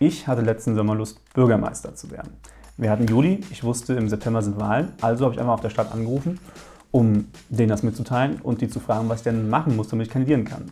Ich hatte letzten Sommer Lust, Bürgermeister zu werden. Wir hatten Juli, ich wusste, im September sind Wahlen, also habe ich einfach auf der Stadt angerufen, um denen das mitzuteilen und die zu fragen, was ich denn machen muss, damit ich kandidieren kann.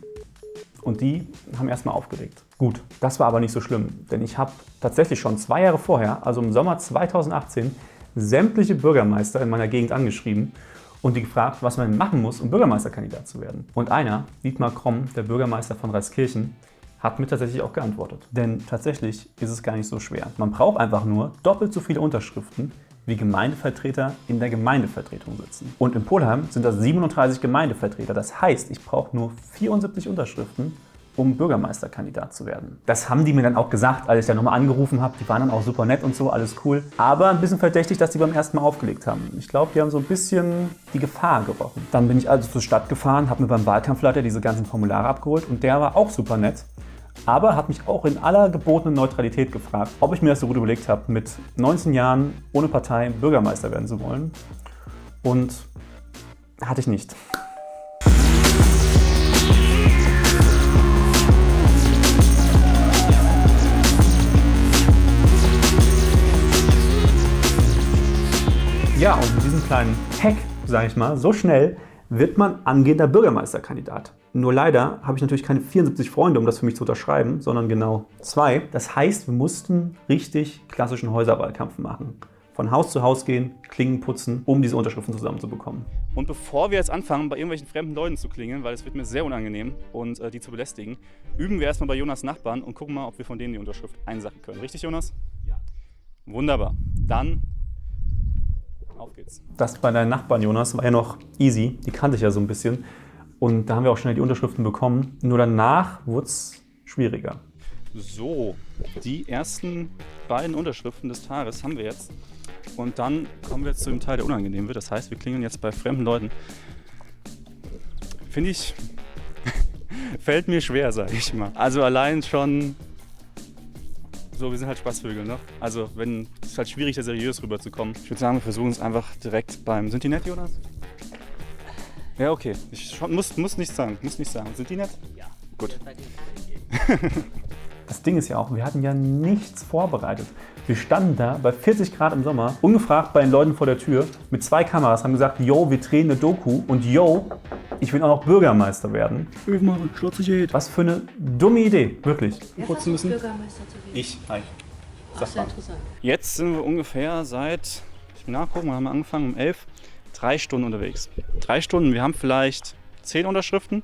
Und die haben erstmal aufgelegt. Gut, das war aber nicht so schlimm, denn ich habe tatsächlich schon 2 Jahre vorher, also im Sommer 2018, sämtliche Bürgermeister in meiner Gegend angeschrieben und die gefragt, was man denn machen muss, um Bürgermeisterkandidat zu werden. Und einer, Dietmar Kromm, der Bürgermeister von Reiskirchen, hat mir tatsächlich auch geantwortet. Denn tatsächlich ist es gar nicht so schwer. Man braucht einfach nur doppelt so viele Unterschriften, wie Gemeindevertreter in der Gemeindevertretung sitzen. Und in Polheim sind das 37 Gemeindevertreter. Das heißt, ich brauche nur 74 Unterschriften, um Bürgermeisterkandidat zu werden. Das haben die mir dann auch gesagt, als ich dann nochmal angerufen habe. Die waren dann auch super nett und so, alles cool. Aber ein bisschen verdächtig, dass die beim ersten Mal aufgelegt haben. Ich glaube, die haben so ein bisschen die Gefahr gerochen. Dann bin ich also zur Stadt gefahren, habe mir beim Wahlkampfleiter diese ganzen Formulare abgeholt und der war auch super nett. Aber hat mich auch in aller gebotenen Neutralität gefragt, ob ich mir das so gut überlegt habe, mit 19 Jahren ohne Partei Bürgermeister werden zu wollen. Und hatte ich nicht. Ja, und mit diesem kleinen Hack, sage ich mal, so schnell wird man angehender Bürgermeisterkandidat. Nur leider habe ich natürlich keine 74 Freunde, um das für mich zu unterschreiben, sondern genau 2. Das heißt, wir mussten richtig klassischen Häuserwahlkampf machen. Von Haus zu Haus gehen, Klingen putzen, um diese Unterschriften zusammenzubekommen. Und bevor wir jetzt anfangen, bei irgendwelchen fremden Leuten zu klingeln, weil es wird mir sehr unangenehm und die zu belästigen, üben wir erstmal bei Jonas' Nachbarn und gucken mal, ob wir von denen die Unterschrift einsacken können. Richtig, Jonas? Ja. Wunderbar. Dann auf geht's. Das bei deinen Nachbarn, Jonas, war ja noch easy. Die kannte ich ja so ein bisschen. Und da haben wir auch schnell die Unterschriften bekommen. Nur danach wurde es schwieriger. So, die ersten beiden Unterschriften des Tages haben wir jetzt. Und dann kommen wir jetzt zu dem Teil, der unangenehm wird. Das heißt, wir klingeln jetzt bei fremden Leuten. Finde ich, fällt mir schwer, sage ich mal. Also allein schon, so, wir sind halt Spaßvögel, ne? Also es ist halt schwierig, da seriös rüberzukommen. Ich würde sagen, wir versuchen es einfach direkt sind die nett, Jonas? Ja, okay. Ich muss nichts sagen. Sind die nett? Ja. Gut. Das Ding ist ja auch, wir hatten ja nichts vorbereitet. Wir standen da bei 40 Grad im Sommer, ungefragt bei den Leuten vor der Tür, mit 2 Kameras, haben gesagt, yo, wir drehen eine Doku und yo, ich will auch noch Bürgermeister werden. Was für eine dumme Idee, wirklich. Putzen müssen. Bürgermeister zu werden. Ich, hi. Ach, sehr interessant. Jetzt sind wir ungefähr seit, ich will nachgucken, wir haben angefangen um 11, 3 Stunden unterwegs. 3 Stunden, wir haben vielleicht 10 Unterschriften.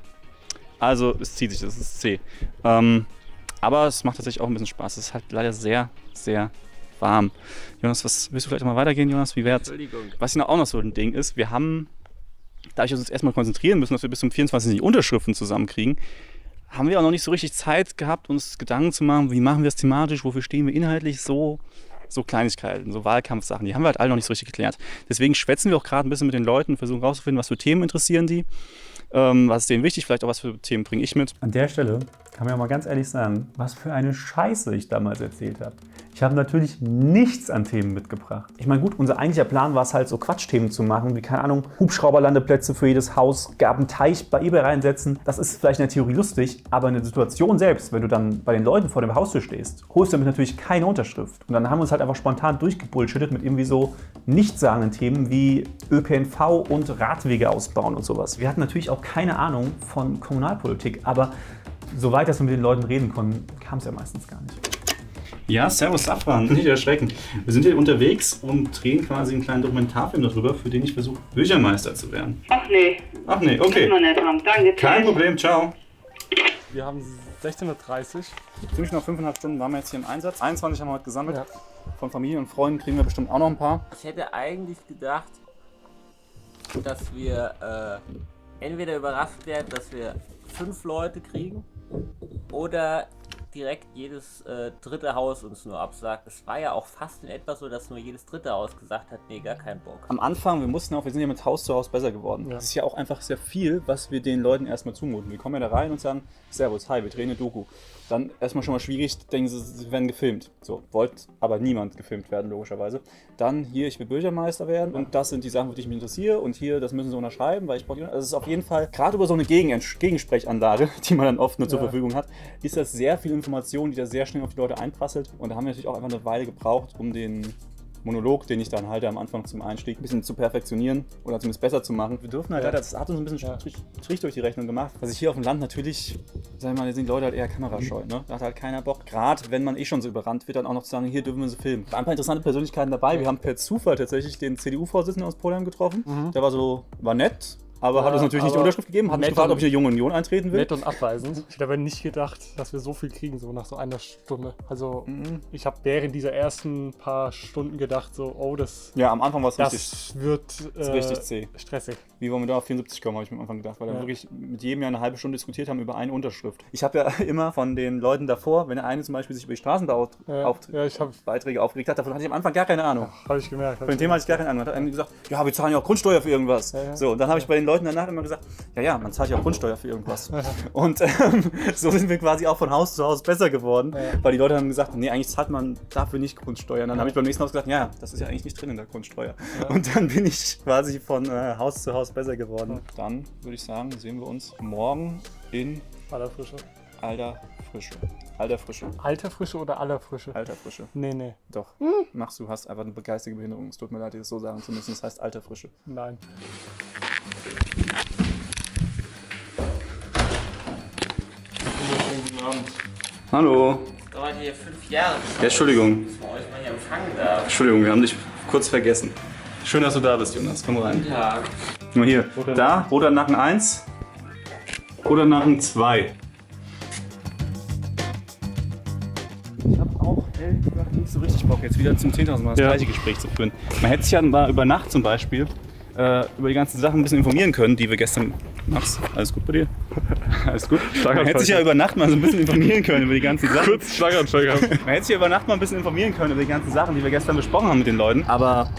Also es zieht sich, das ist zäh. Aber es macht tatsächlich auch ein bisschen Spaß. Es ist halt leider sehr, sehr warm. Jonas, willst du vielleicht mal weitergehen, Jonas? Wie wär's? Entschuldigung. Was auch noch so ein Ding ist, wir haben, dadurch, dass wir uns erstmal konzentrieren müssen, dass wir bis zum 24. die Unterschriften zusammenkriegen, haben wir auch noch nicht so richtig Zeit gehabt, uns Gedanken zu machen, wie machen wir es thematisch, wofür stehen wir inhaltlich, so Kleinigkeiten, so Wahlkampfsachen, die haben wir halt alle noch nicht so richtig geklärt. Deswegen schwätzen wir auch gerade ein bisschen mit den Leuten, versuchen rauszufinden, was für Themen interessieren die, was ist denen wichtig, vielleicht auch was für Themen bringe ich mit. An der Stelle kann man ja mal ganz ehrlich sagen, was für eine Scheiße ich damals erzählt habe. Ich habe natürlich nichts an Themen mitgebracht. Ich meine, gut, unser eigentlicher Plan war es halt, so Quatschthemen zu machen, wie, keine Ahnung, Hubschrauberlandeplätze für jedes Haus, gab einen Teich bei eBay reinsetzen. Das ist vielleicht in der Theorie lustig, aber in der Situation selbst, wenn du dann bei den Leuten vor dem Haustür stehst, holst du damit natürlich keine Unterschrift. Und dann haben wir uns halt einfach spontan durchgebullshittet mit irgendwie so nichtssagenden Themen wie ÖPNV und Radwege ausbauen und sowas. Wir hatten natürlich auch keine Ahnung von Kommunalpolitik, aber soweit dass wir mit den Leuten reden konnten, kam es ja meistens gar nicht. Ja, servus Safran, nicht erschrecken. Wir sind hier unterwegs und drehen quasi einen kleinen Dokumentarfilm darüber, für den ich versuche, Bürgermeister zu werden. Ach nee. Ach nee, okay. Müssen wir nicht haben. Danke. Kein tschüss. Problem, ciao. Wir haben 16:30 Uhr. Ziemlich noch 5,5 Stunden waren wir jetzt hier im Einsatz. 21 haben wir heute gesammelt. Ja. Von Familie und Freunden kriegen wir bestimmt auch noch ein paar. Ich hätte eigentlich gedacht, dass wir entweder überrascht werden, dass wir 5 Leute kriegen oder direkt jedes dritte Haus uns nur absagt. Es war ja auch fast in etwa so, dass nur jedes dritte Haus gesagt hat, nee, gar keinen Bock. Am Anfang, wir sind ja mit Haus zu Haus besser geworden. Ja. Das ist ja auch einfach sehr viel, was wir den Leuten erstmal zumuten. Wir kommen ja da rein und sagen, servus, hi, wir drehen eine Doku. Dann erstmal schon mal schwierig, denken sie werden gefilmt. So, wollte aber niemand gefilmt werden, logischerweise. Dann hier, ich will Bürgermeister werden und das sind die Sachen, für die ich mich interessiere und hier, das müssen sie unterschreiben, weil ich brauche. Also es ist auf jeden Fall, gerade über so eine Gegensprechanlage, die man dann oft nur zur Verfügung hat, ist das sehr viel Information Information, die da sehr schnell auf die Leute einprasselt. Und da haben wir natürlich auch einfach eine Weile gebraucht, um den Monolog, den ich dann halte am Anfang zum Einstieg, ein bisschen zu perfektionieren oder zumindest besser zu machen. Wir dürfen halt leider, das hat uns ein bisschen Strich durch die Rechnung gemacht, dass ich hier auf dem Land natürlich, sagen wir mal, sind die Leute halt eher kamerascheu, ne? Da hat halt keiner Bock, gerade wenn man schon so überrannt wird, dann auch noch zu sagen, hier dürfen wir so filmen. Da waren ein paar interessante Persönlichkeiten dabei. Wir haben per Zufall tatsächlich den CDU-Vorsitzenden aus Polen getroffen. Der war nett. Aber hat uns natürlich nicht die Unterschrift gegeben, hat mich gefragt, ob ich in die Junge Union eintreten will. Nett und abweisend. Ich hätte aber nicht gedacht, dass wir so viel kriegen, so nach so einer Stunde. Also ich habe während dieser ersten paar Stunden gedacht, so, oh, Ja, am Anfang war es das wird richtig zäh. Stressig. Wie wollen wir da auf 74 kommen, habe ich mir am Anfang gedacht, weil wir wirklich mit jedem Jahr eine halbe Stunde diskutiert haben über eine Unterschrift. Ich habe ja immer von den Leuten davor, wenn der eine zum Beispiel sich über die Straßenbaubeiträge aufgeregt hat, davon hatte ich am Anfang gar keine Ahnung. Habe ich gemerkt. Von dem Thema hatte ich gar keine Ahnung. Da hat einer gesagt, ja, wir zahlen ja auch Grundsteuer für irgendwas. So, und dann habe ich bei den Leuten danach immer gesagt, ja, man zahlt ja auch Grundsteuer für irgendwas. Und so sind wir quasi auch von Haus zu Haus besser geworden, weil die Leute haben gesagt, nee, eigentlich zahlt man dafür nicht Grundsteuer. Und dann habe ich beim nächsten Haus gesagt, ja, das ist ja eigentlich nicht drin in der Grundsteuer. Und dann bin ich quasi von Haus zu Haus besser geworden. Dann würde ich sagen, sehen wir uns morgen in Aller Frische. Alter Frische. Alter Frische. Alter Frische oder Aller Frische? Alter Frische. Nee. Doch. Machst du, hast einfach eine geistige Behinderung. Es tut mir leid, dir das so sagen zu müssen. Das heißt Alter Frische. Nein. Hallo. Da war hier 5 Jahre. Ja, Entschuldigung. Dass man euch mal hier empfangen darf. Entschuldigung, wir haben dich kurz vergessen. Schön, dass du da bist, Jonas. Komm rein. Guten Tag. Nur hier. Da, Roter Nacken 1. Roter Nacken 2. Ich habe auch ehrlich gesagt nicht so richtig Bock, jetzt wieder zum 10.000 Mal das gleiche Gespräch zu führen. Man hätte sich ja mal über Nacht zum Beispiel über die ganzen Sachen ein bisschen informieren können, die wir gestern... Max, alles gut bei dir? Alles gut? Man hätte sich ja über Nacht mal so ein bisschen informieren können über die ganzen Sachen. Kurz Schlaganfall gehabt. Man hätte sich über Nacht mal ein bisschen informieren können über die ganzen Sachen, die wir gestern besprochen haben mit den Leuten. Aber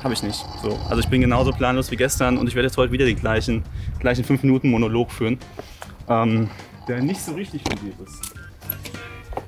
habe ich nicht. So. Also ich bin genauso planlos wie gestern und ich werde jetzt heute wieder die gleichen 5 Minuten Monolog führen, der nicht so richtig fundiert ist.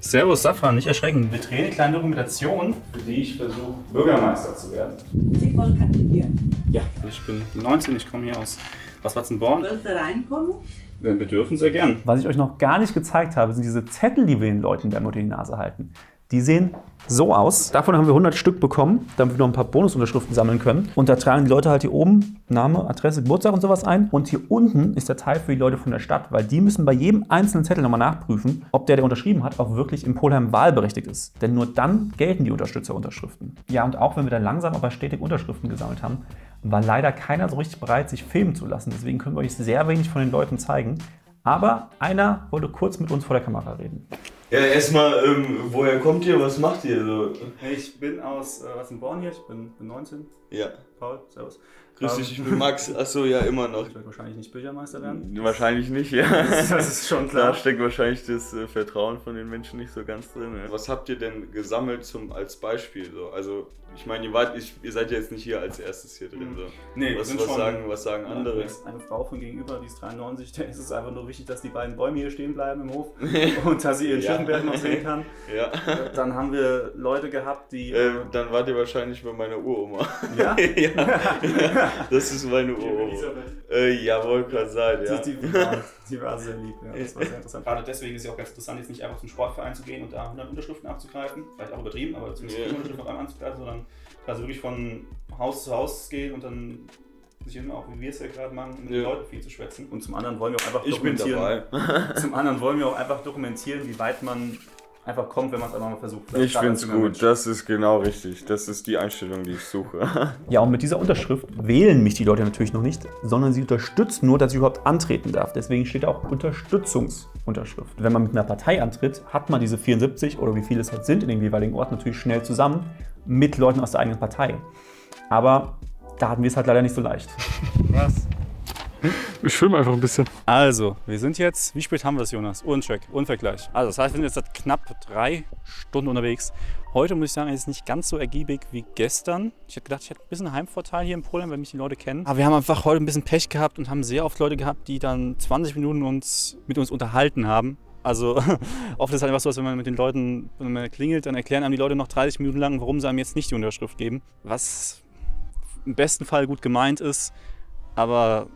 Servus Safran, nicht erschrecken. Wir drehen eine kleine Dokumentation, für die ich versuche, Bürgermeister zu werden. Sie wollen kandidieren. Ja, ich bin 19, ich komme hier aus Watzenborn. Wollen Sie reinkommen? Wir dürfen sehr gern. Was ich euch noch gar nicht gezeigt habe, sind diese Zettel, die wir den Leuten dann unter die Nase halten. Die sehen so aus. Davon haben wir 100 Stück bekommen, damit wir noch ein paar Bonusunterschriften sammeln können. Und da tragen die Leute halt hier oben Name, Adresse, Geburtstag und sowas ein. Und hier unten ist der Teil für die Leute von der Stadt, weil die müssen bei jedem einzelnen Zettel nochmal nachprüfen, ob der unterschrieben hat, auch wirklich in Polheim wahlberechtigt ist. Denn nur dann gelten die Unterstützerunterschriften. Ja, und auch wenn wir dann langsam aber stetig Unterschriften gesammelt haben, war leider keiner so richtig bereit, sich filmen zu lassen. Deswegen können wir euch sehr wenig von den Leuten zeigen. Aber einer wollte kurz mit uns vor der Kamera reden. Ja, erstmal, woher kommt ihr? Was macht ihr so? Ich bin aus Watzenborn hier, ich bin 19. Ja. Paul, servus. Grüß dich, ich bin Max. Achso, ja, immer noch. Ich werde wahrscheinlich nicht Bürgermeister werden. Wahrscheinlich nicht, ja. Das ist schon Da klar. steckt wahrscheinlich das Vertrauen von den Menschen nicht so ganz drin. Ja. Was habt ihr denn gesammelt als Beispiel? So? Also, ich meine, ihr seid ja jetzt nicht hier als erstes hier drin. So. Nee, wir sind schon, was sagen andere? Eine Frau von gegenüber, die ist 93, da ist es einfach nur wichtig, dass die beiden Bäume hier stehen bleiben im Hof und dass sie ihren Schüttenberg noch sehen kann. Ja. Dann haben wir Leute gehabt, die... Dann wart ihr wahrscheinlich bei meiner Uroma. Ja? Ja, das ist meine Uroma. Ja, wollte gerade sein, ja. Die war sehr lieb, ja. Das war sehr interessant. Gerade deswegen ist es ja auch ganz interessant, jetzt nicht einfach zum Sportverein zu gehen und da 100 Unterschriften abzugreifen, vielleicht auch übertrieben, aber zumindest 100 Unterschriften auf einmal anzugreifen, sondern quasi wirklich von Haus zu Haus gehen und dann sich eben auch, wie wir es ja gerade machen, mit den Leuten viel zu schwätzen. Und zum anderen wollen wir auch einfach dokumentieren. Zum anderen wollen wir auch einfach dokumentieren, wie weit man einfach kommt, wenn man es einfach mal versucht. Ich finde es gut, das ist genau richtig. Das ist die Einstellung, die ich suche. Ja, und mit dieser Unterschrift wählen mich die Leute natürlich noch nicht, sondern sie unterstützen nur, dass ich überhaupt antreten darf. Deswegen steht auch Unterstützungsunterschrift. Wenn man mit einer Partei antritt, hat man diese 74 oder wie viele es halt sind in dem jeweiligen Ort natürlich schnell zusammen mit Leuten aus der eigenen Partei. Aber da hatten wir es halt leider nicht so leicht. Was? Ich filme einfach ein bisschen. Also, wir sind jetzt, wie spät haben wir es, Jonas? Uhrencheck, Uhrenvergleich. Also, das heißt, wir sind jetzt seit knapp 3 Stunden unterwegs. Heute muss ich sagen, ist es nicht ganz so ergiebig wie gestern. Ich hätte gedacht, ich hätte ein bisschen Heimvorteil hier in Polen, weil mich die Leute kennen. Aber wir haben einfach heute ein bisschen Pech gehabt und haben sehr oft Leute gehabt, die dann 20 Minuten mit uns unterhalten haben. Also oft ist halt einfach so, dass wenn man mit den Leuten, wenn man klingelt, dann erklären einem die Leute noch 30 Minuten lang, warum sie einem jetzt nicht die Unterschrift geben. Was im besten Fall gut gemeint ist, aber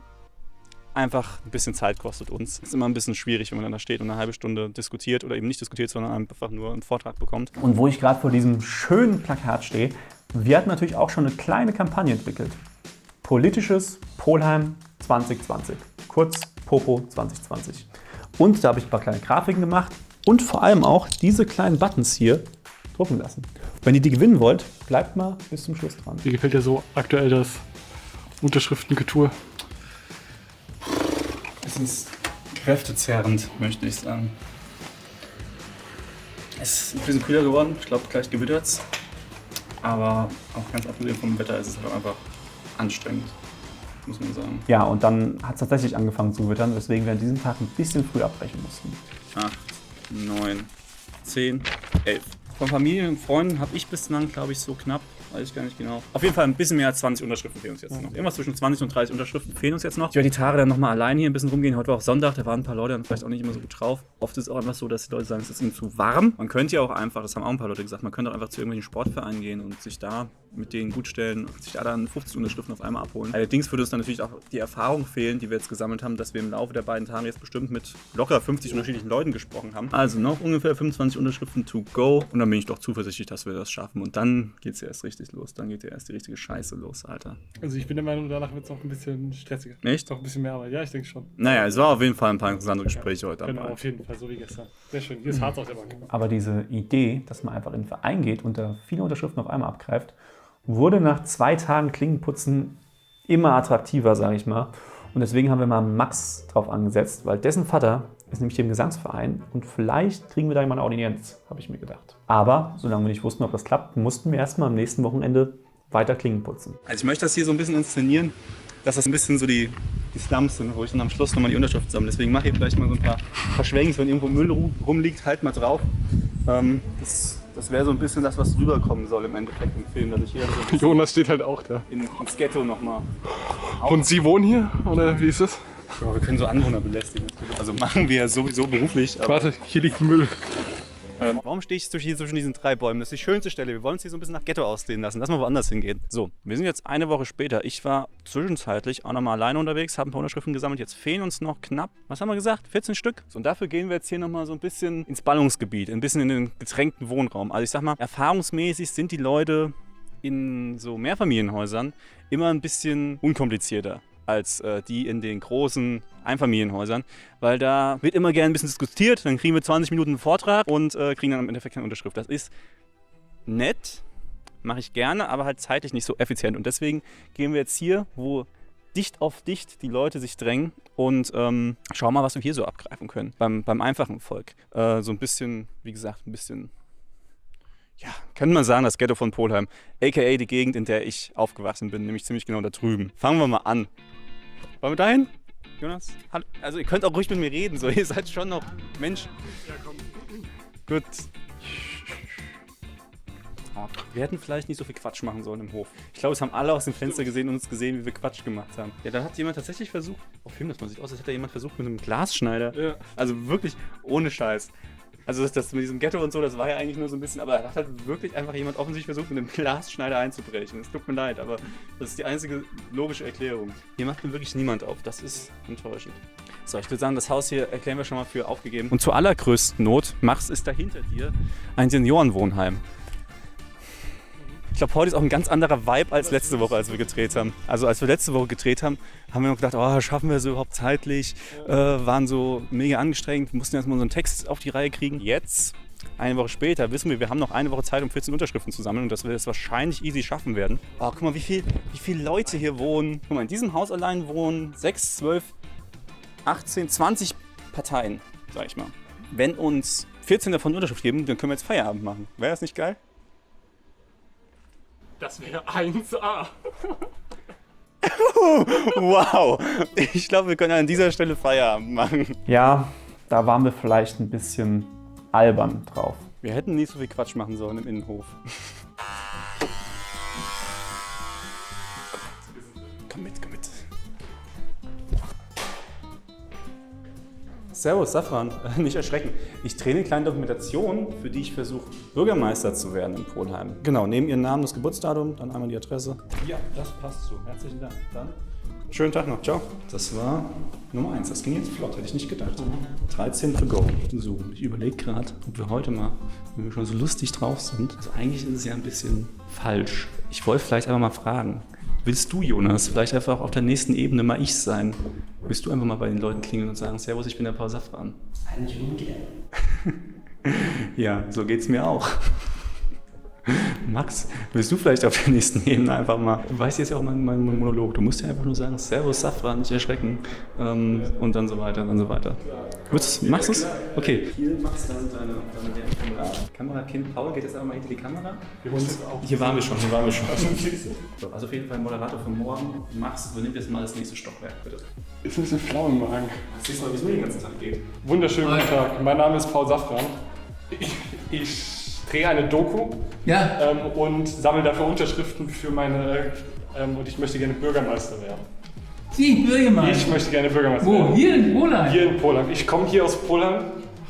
einfach ein bisschen Zeit kostet uns. Ist immer ein bisschen schwierig, wenn man dann da steht und eine halbe Stunde diskutiert oder eben nicht diskutiert, sondern einfach nur einen Vortrag bekommt. Und wo ich gerade vor diesem schönen Plakat stehe, wir hatten natürlich auch schon eine kleine Kampagne entwickelt. Politisches Polheim 2020. Kurz Popo 2020. Und da habe ich ein paar kleine Grafiken gemacht und vor allem auch diese kleinen Buttons hier drucken lassen. Wenn ihr die gewinnen wollt, bleibt mal bis zum Schluss dran. Wie gefällt dir so aktuell das Unterschriftengetue? Es ist kräftezerrend, möchte ich sagen. Es ist ein bisschen kühler geworden, ich glaube gleich gewittert es. Aber auch ganz abgesehen vom Wetter ist es halt einfach anstrengend, muss man sagen. Ja, und dann hat es tatsächlich angefangen zu wittern, weswegen wir an diesem Tag ein bisschen früh abbrechen mussten. 8, 9, 10, 11. Von Familie und Freunden habe ich bislang, glaube ich, so knapp, weiß ich gar nicht genau. Auf jeden Fall ein bisschen mehr als 20 Unterschriften fehlen uns jetzt noch. Irgendwas zwischen 20 und 30 Unterschriften fehlen uns jetzt noch. Ich werde die Tage dann nochmal allein hier ein bisschen rumgehen. Heute war auch Sonntag, da waren ein paar Leute dann vielleicht auch nicht immer so gut drauf. Oft ist es auch einfach so, dass die Leute sagen, es ist ihnen zu warm. Man könnte ja auch einfach, das haben auch ein paar Leute gesagt, man könnte auch einfach zu irgendwelchen Sportvereinen gehen und sich da mit denen gut stellen und sich da dann 50 Unterschriften auf einmal abholen. Allerdings würde uns dann natürlich auch die Erfahrung fehlen, die wir jetzt gesammelt haben, dass wir im Laufe der beiden Tage jetzt bestimmt mit locker 50 unterschiedlichen Leuten gesprochen haben. Also noch ungefähr 25 Unterschriften to go und dann bin ich doch zuversichtlich, dass wir das schaffen. Und dann geht es ja erst richtig los. Dann geht ja erst die richtige Scheiße los, Alter. Also ich bin der Meinung, danach wird es noch ein bisschen stressiger. Echt? Noch ein bisschen mehr Arbeit. Ja, ich denke schon. Naja, es war auf jeden Fall ein paar interessante Gespräche heute Genau, dabei. auf jeden Fall, so wie gestern. Sehr schön. Hier ist Harz auf der Bank. Aber diese Idee, dass man einfach in den Verein geht und da viele Unterschriften auf einmal abgreift, wurde nach 2 Tagen Klingenputzen immer attraktiver, sage ich mal. Und deswegen haben wir mal Max drauf angesetzt, weil dessen Vater ist nämlich hier im Gesangsverein und vielleicht kriegen wir da mal eine Audienz, habe ich mir gedacht. Aber solange wir nicht wussten, ob das klappt, mussten wir erstmal am nächsten Wochenende weiter Klingen putzen. Also ich möchte das hier so ein bisschen inszenieren, dass das ein bisschen so die Slums sind, wo ich dann am Schluss nochmal die Unterschrift sammle. Deswegen mache ich vielleicht mal so ein paar Schwenks, wenn irgendwo Müll rumliegt, halt mal drauf. Das wäre so ein bisschen das, was rüberkommen soll im Endeffekt im Film, dass ich hier so Jonas steht halt auch da. ins Ghetto nochmal. Und Sie wohnen hier? Oder wie ist es? Ja, wir können so Anwohner belästigen. Also machen wir ja sowieso beruflich. Aber Warte, hier liegt Müll. warum stehe ich hier zwischen diesen 3 Bäumen? Das ist die schönste Stelle. Wir wollen uns hier so ein bisschen nach Ghetto aussehen lassen. Lass mal woanders hingehen. So, wir sind jetzt eine Woche später. Ich war zwischenzeitlich auch nochmal alleine unterwegs, habe ein paar Unterschriften gesammelt. Jetzt fehlen uns noch knapp, was haben wir gesagt? 14 Stück. So, und dafür gehen wir jetzt hier nochmal so ein bisschen ins Ballungsgebiet, ein bisschen in den getränkten Wohnraum. Also ich sag mal, erfahrungsmäßig sind die Leute in so Mehrfamilienhäusern immer ein bisschen unkomplizierter als die in den großen Einfamilienhäusern, weil da wird immer gerne ein bisschen diskutiert, dann kriegen wir 20 Minuten einen Vortrag und kriegen dann im Endeffekt keine Unterschrift. Das ist nett, mache ich gerne, aber halt zeitlich nicht so effizient und deswegen gehen wir jetzt hier, wo dicht auf dicht die Leute sich drängen und schauen mal, was wir hier so abgreifen können beim einfachen Volk. So ein bisschen, wie gesagt, ein bisschen, ja, könnte man sagen, das Ghetto von Polheim, a.k.a. die Gegend, in der ich aufgewachsen bin, nämlich ziemlich genau da drüben. Fangen wir mal an. Wollen wir dahin? Jonas? Hallo? Also ihr könnt auch ruhig mit mir reden, so ihr seid schon noch Menschen. Ja, komm. Gut. Wir hätten vielleicht nicht so viel Quatsch machen sollen im Hof. Ich glaube, es haben alle aus dem Fenster gesehen und uns gesehen, wie wir Quatsch gemacht haben. Ja, da hat jemand tatsächlich versucht, auf Film, das man sieht aus, als hätte jemand versucht mit einem Glasschneider. Ja. Also wirklich ohne Scheiß. Also das mit diesem Ghetto und so, das war ja eigentlich nur so ein bisschen, aber da hat halt wirklich einfach jemand offensichtlich versucht, mit einem Glasschneider einzubrechen. Es tut mir leid, aber das ist die einzige logische Erklärung. Hier macht mir wirklich niemand auf. Das ist enttäuschend. So, ich würde sagen, das Haus hier erklären wir schon mal für aufgegeben. Und zur allergrößten Not, Max, ist da hinter dir ein Seniorenwohnheim. Ich glaube, heute ist auch ein ganz anderer Vibe als letzte Woche, als wir gedreht haben. Also als wir letzte Woche gedreht haben, haben wir noch gedacht, oh, schaffen wir es überhaupt zeitlich? Waren so mega angestrengt, mussten erstmal unseren Text auf die Reihe kriegen. Jetzt, eine Woche später, wissen wir haben noch eine Woche Zeit, um 14 Unterschriften zu sammeln und dass wir das wahrscheinlich easy schaffen werden. Oh, guck mal, wie viele Leute hier wohnen. Guck mal, in diesem Haus allein wohnen 6, 12, 18, 20 Parteien, sag ich mal. Wenn uns 14 davon Unterschrift geben, dann können wir jetzt Feierabend machen. Wäre das nicht geil? Das wäre 1A. Wow, ich glaube, wir können an dieser Stelle Feierabend machen. Ja, da waren wir vielleicht ein bisschen albern drauf. Wir hätten nicht so viel Quatsch machen sollen im Innenhof. Komm mit, komm mit. Servus, Safran. Nicht erschrecken. Ich drehe eine kleine Dokumentation, für die ich versuche, Bürgermeister zu werden in Polheim. Genau, neben Ihren Namen das Geburtsdatum, dann einmal die Adresse. Ja, das passt so. Herzlichen Dank. Dann schönen Tag noch. Ciao. Das war Nummer 1. Das ging jetzt flott, hätte ich nicht gedacht. 13 to go. So, ich überlege gerade, ob wir heute mal, wenn wir schon so lustig drauf sind, also eigentlich ist es ja ein bisschen falsch. Ich wollte vielleicht einfach mal fragen, willst du, Jonas, vielleicht einfach auf der nächsten Ebene mal ich sein? Willst du einfach mal bei den Leuten klingeln und sagen, Servus, ich bin der Paul Safran? Eigentlich ungern. Ja, so geht's mir auch. Max, willst du vielleicht auf der nächsten Ebene einfach mal, du weißt jetzt ja auch mein Monolog, du musst ja einfach nur sagen, Servus, Safran, nicht erschrecken und dann so weiter und dann so weiter. Machst du es? Okay. Hier, Max, da sind deine Kamerakind Paul, geht jetzt einfach mal hinter die Kamera. Hier waren wir schon. So, also auf jeden Fall Moderator von morgen. Max, übernimm jetzt mal das nächste Stockwerk, bitte. Ist ein bisschen flau im Magen. Siehst du mal, wie es mir den ganzen Tag geht. Wunderschönen guten Tag. Mein Name ist Paul Safran. Ich drehe eine Doku und sammle dafür Unterschriften für meine und ich möchte gerne Bürgermeister werden. Sie, Bürgermeister? Ich möchte gerne Bürgermeister werden. Wo? Hier in Polen? Hier in Polen. Ich komme hier aus Polen,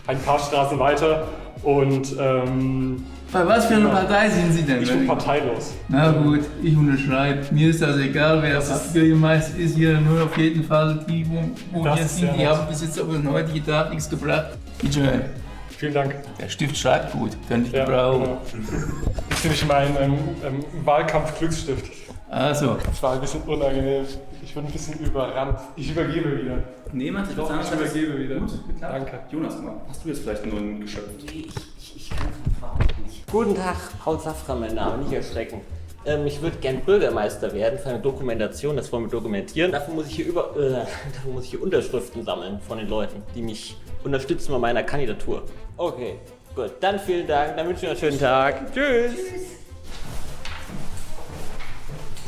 ein paar Straßen weiter und Bei was für einer Partei sind Sie denn? ich bin parteilos. Na gut, ich unterschreibe. Mir ist das egal, wer das Bürgermeister ist. Hier nur auf jeden Fall die, wo Das hier ist sind. sehr Die nett. haben bis jetzt aber den heutigen Tag nichts gebracht. Bitte schön. Vielen Dank. Der Stift schreibt gut, könnte ich Ja, gebrauchen. genau. Das ist nämlich mein Wahlkampf-Glücksstift. Also, Das war ein bisschen unangenehm. Ich bin ein bisschen überrannt. Ich übergebe wieder. Niemand, ich würde Doch, sagen, ich übergebe wieder. Gut, geklappt. Danke. Jonas, hast du jetzt vielleicht einen neuen geschöpft? Ich kann nicht. Guten Tag, Paul Safran, mein Name, nicht erschrecken. Ich würde gern Bürgermeister werden für eine Dokumentation, das wollen wir dokumentieren. Dafür muss ich hier Unterschriften sammeln von den Leuten, die mich unterstützen bei meiner Kandidatur. Okay, gut, dann vielen Dank, dann wünsche ich noch einen schönen Tag. Tschüss!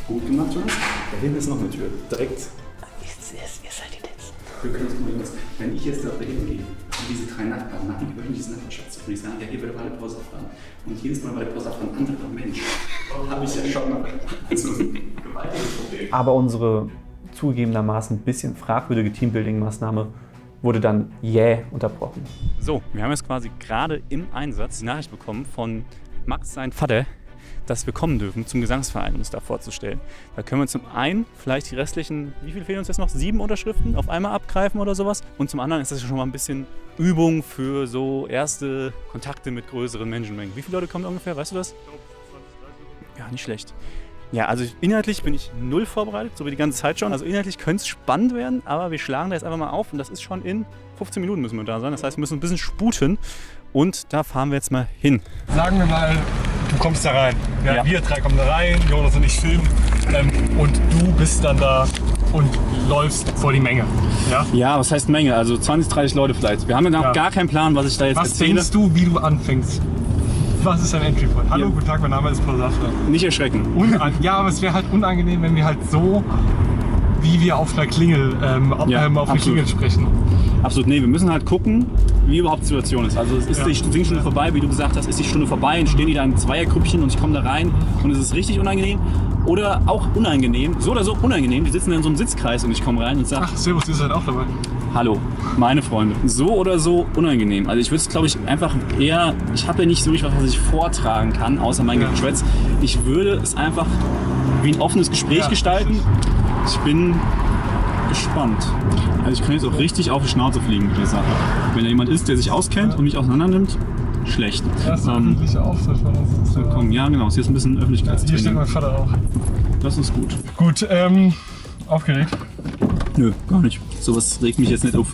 Gut gemacht, Jonas. Da hinten ist noch eine Tür. Direkt. Ihr seid die Letzten. Wir können uns mal Jonas, wenn ich jetzt da hinten gehe und diese 3 Nachbarn machen, die gehören diese Nachbarschaft zu und ich sage, ja, hier würde bei der Paul Safran. Und jedes Mal bei der Paul Safran ein anderer Mensch. Habe ich ja schon mal. Also, gewaltiges Problem. Aber unsere zugegebenermaßen ein bisschen fragwürdige Teambuilding-Maßnahme wurde dann unterbrochen. So, wir haben jetzt quasi gerade im Einsatz die Nachricht bekommen von Max, sein Vater, dass wir kommen dürfen zum Gesangsverein, um uns da vorzustellen. Da können wir zum einen vielleicht die restlichen, wie viel fehlen uns jetzt noch? 7 Unterschriften auf einmal abgreifen oder sowas. Und zum anderen ist das schon mal ein bisschen Übung für so erste Kontakte mit größeren Menschenmengen. Wie viele Leute kommen ungefähr? Weißt du das? Ja, nicht schlecht. Ja, also inhaltlich bin ich null vorbereitet, so wie die ganze Zeit schon. Also inhaltlich könnte es spannend werden, aber wir schlagen da jetzt einfach mal auf und das ist schon in 15 Minuten müssen wir da sein. Das heißt, wir müssen ein bisschen sputen und da fahren wir jetzt mal hin. Sagen wir mal, du kommst da rein. Ja. Wir 3 kommen da rein, Jonas und ich filmen. Und du bist dann da und läufst vor die Menge. Ja? Ja, was heißt Menge? Also 20, 30 Leute vielleicht. Wir haben ja noch gar keinen Plan, was ich da jetzt Was erzähle. denkst du, wie du anfängst? Was ist dein Entry Point? Hallo, Ja. guten Tag, mein Name ist Paul Safran. Nicht erschrecken. Ja, aber es wäre halt unangenehm, wenn wir halt so, wie wir auf einer Klingel, auf Ja, einer absolut. Klingel sprechen. Absolut, nee, wir müssen halt gucken, wie überhaupt die Situation ist. Also es ist die Singstunde vorbei, wie du gesagt hast, ist die Stunde vorbei und stehen die da in Zweiergrüppchen und ich komme da rein und es ist richtig unangenehm oder auch unangenehm, so oder so unangenehm, die sitzen in so einem Sitzkreis und ich komme rein und sage, Ach, Servus, ihr seid auch dabei. hallo, meine Freunde. So oder so unangenehm. Also ich würde es, glaube ich, einfach eher, ich habe ja nicht so richtig was ich vortragen kann, außer mein Geschwätz. Ich würde es einfach wie ein offenes Gespräch gestalten. Ich bin gespannt. Also ich kann jetzt auch richtig auf die Schnauze fliegen mit der Sache. Wenn da jemand ist, der sich auskennt und mich auseinander nimmt, schlecht. Das ist ein öffentlicher Auftritt von uns. So, komm, ja genau, es ist jetzt ein bisschen Hier steht Öffentlichkeitstraining. mein Vater auch. Das ist gut. Gut, aufgeregt. Nö, gar nicht. Sowas regt mich jetzt nicht auf.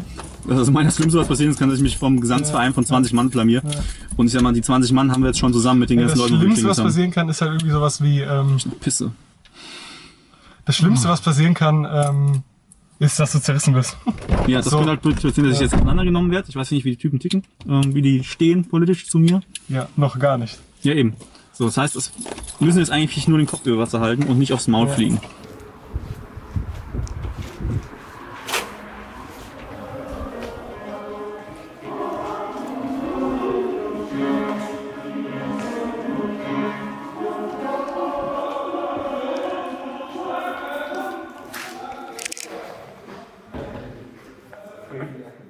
Also das Schlimmste, was passieren kann, dass ich mich vom Gesangsverein von 20 Mann blamier. Und ich sag mal, die 20 Mann haben wir jetzt schon zusammen mit den ganzen Das Leuten, Schlimmste, wir was passieren kann, ist halt irgendwie sowas wie, Pisse. das Schlimmste, was passieren kann, ist, dass du zerrissen wirst. Ja, das So. kann halt passieren, dass ich jetzt auseinandergenommen werde. Ich weiß nicht, wie die Typen ticken, wie die stehen politisch zu mir. Ja, noch gar nicht. Ja, eben. So, das heißt, wir müssen jetzt eigentlich nur den Kopf über Wasser halten und nicht aufs Maul fliegen.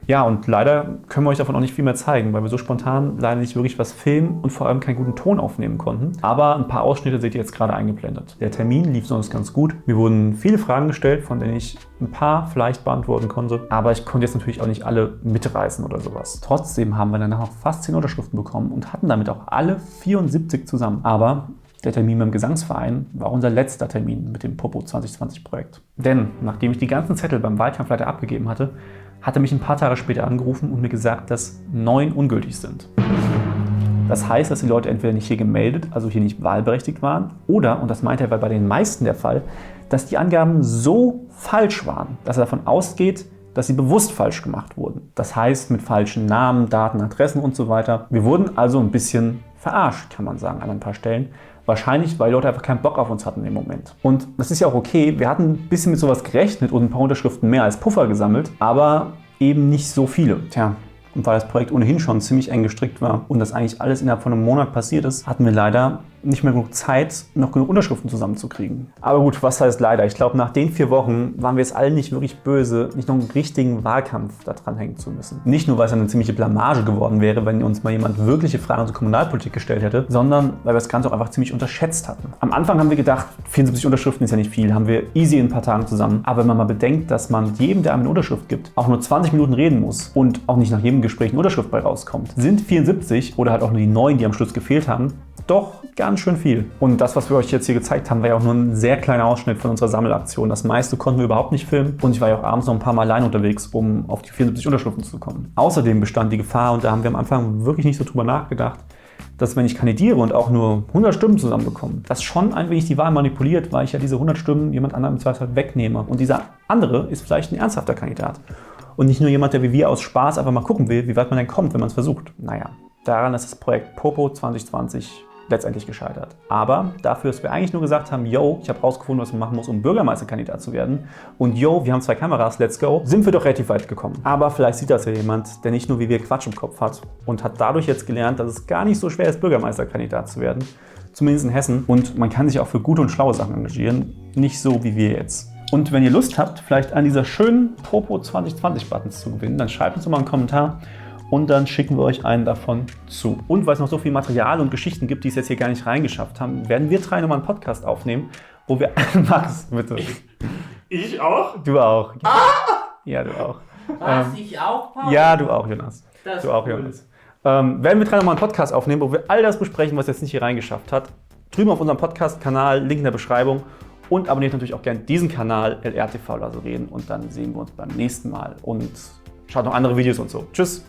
Ja, und leider können wir euch davon auch nicht viel mehr zeigen, weil wir so spontan leider nicht wirklich was filmen und vor allem keinen guten Ton aufnehmen konnten. Aber ein paar Ausschnitte seht ihr jetzt gerade eingeblendet. Der Termin lief sonst ganz gut. Mir wurden viele Fragen gestellt, von denen ich ein paar vielleicht beantworten konnte. Aber ich konnte jetzt natürlich auch nicht alle mitreißen oder sowas. Trotzdem haben wir danach noch fast 10 Unterschriften bekommen und hatten damit auch alle 74 zusammen. Aber der Termin beim Gesangsverein war unser letzter Termin mit dem Popo 2020 Projekt. Denn nachdem ich die ganzen Zettel beim Wahlkampfleiter abgegeben hatte, hat er mich ein paar Tage später angerufen und mir gesagt, dass 9 ungültig sind. Das heißt, dass die Leute entweder nicht hier gemeldet, also hier nicht wahlberechtigt waren, oder, und das meinte er, war bei den meisten der Fall, dass die Angaben so falsch waren, dass er davon ausgeht, dass sie bewusst falsch gemacht wurden. Das heißt, mit falschen Namen, Daten, Adressen und so weiter. Wir wurden also ein bisschen verarscht, kann man sagen, an ein paar Stellen. Wahrscheinlich, weil die Leute einfach keinen Bock auf uns hatten im Moment. Und das ist ja auch okay. Wir hatten ein bisschen mit sowas gerechnet und ein paar Unterschriften mehr als Puffer gesammelt, aber eben nicht so viele. Tja, und weil das Projekt ohnehin schon ziemlich eng gestrickt war und das eigentlich alles innerhalb von einem Monat passiert ist, hatten wir leider nicht mehr genug Zeit, noch genug Unterschriften zusammenzukriegen. Aber gut, was heißt leider? Ich glaube, nach den 4 Wochen waren wir es allen nicht wirklich böse, nicht noch einen richtigen Wahlkampf da dran hängen zu müssen. Nicht nur, weil es eine ziemliche Blamage geworden wäre, wenn uns mal jemand wirkliche Fragen zur Kommunalpolitik gestellt hätte, sondern weil wir das Ganze auch einfach ziemlich unterschätzt hatten. Am Anfang haben wir gedacht, 74 Unterschriften ist ja nicht viel, haben wir easy in ein paar Tagen zusammen. Aber wenn man mal bedenkt, dass man jedem, der einem eine Unterschrift gibt, auch nur 20 Minuten reden muss und auch nicht nach jedem Gespräch eine Unterschrift bei rauskommt, sind 74 oder halt auch nur die 9, die am Schluss gefehlt haben, doch ganz schön viel. Und das, was wir euch jetzt hier gezeigt haben, war ja auch nur ein sehr kleiner Ausschnitt von unserer Sammelaktion. Das meiste konnten wir überhaupt nicht filmen und ich war ja auch abends noch ein paar Mal allein unterwegs, um auf die 74 Unterschriften zu kommen. Außerdem bestand die Gefahr, und da haben wir am Anfang wirklich nicht so drüber nachgedacht, dass wenn ich kandidiere und auch nur 100 Stimmen zusammenbekomme, das schon ein wenig die Wahl manipuliert, weil ich ja diese 100 Stimmen jemand anderem im Zweifelsfall wegnehme. Und dieser andere ist vielleicht ein ernsthafter Kandidat. Und nicht nur jemand, der wie wir aus Spaß einfach mal gucken will, wie weit man denn kommt, wenn man es versucht. Naja, daran ist das Projekt Popo 2020 letztendlich gescheitert. Aber dafür, dass wir eigentlich nur gesagt haben, yo, ich habe rausgefunden, was man machen muss, um Bürgermeisterkandidat zu werden, und yo, wir haben 2 Kameras, let's go, sind wir doch relativ weit gekommen. Aber vielleicht sieht das ja jemand, der nicht nur wie wir Quatsch im Kopf hat und hat dadurch jetzt gelernt, dass es gar nicht so schwer ist, Bürgermeisterkandidat zu werden, zumindest in Hessen. Und man kann sich auch für gute und schlaue Sachen engagieren, nicht so wie wir jetzt. Und wenn ihr Lust habt, vielleicht einen dieser schönen Popo 2020 Buttons zu gewinnen, dann schreibt uns doch mal einen Kommentar. Und dann schicken wir euch einen davon zu. Und weil es noch so viel Material und Geschichten gibt, die es jetzt hier gar nicht reingeschafft haben, werden wir 3 nochmal einen Podcast aufnehmen, wo wir... Max, bitte. Ich auch? Du auch. Ja, du auch. Was, ich auch, Paul? Ja, du auch, Jonas. Das Du auch, cool. Jonas. Werden wir 3 nochmal einen Podcast aufnehmen, wo wir all das besprechen, was jetzt nicht hier reingeschafft hat. Drüben auf unserem Podcast-Kanal, Link in der Beschreibung. Und abonniert natürlich auch gerne diesen Kanal, LRTV, also reden. Und dann sehen wir uns beim nächsten Mal. Und schaut noch andere Videos und so. Tschüss.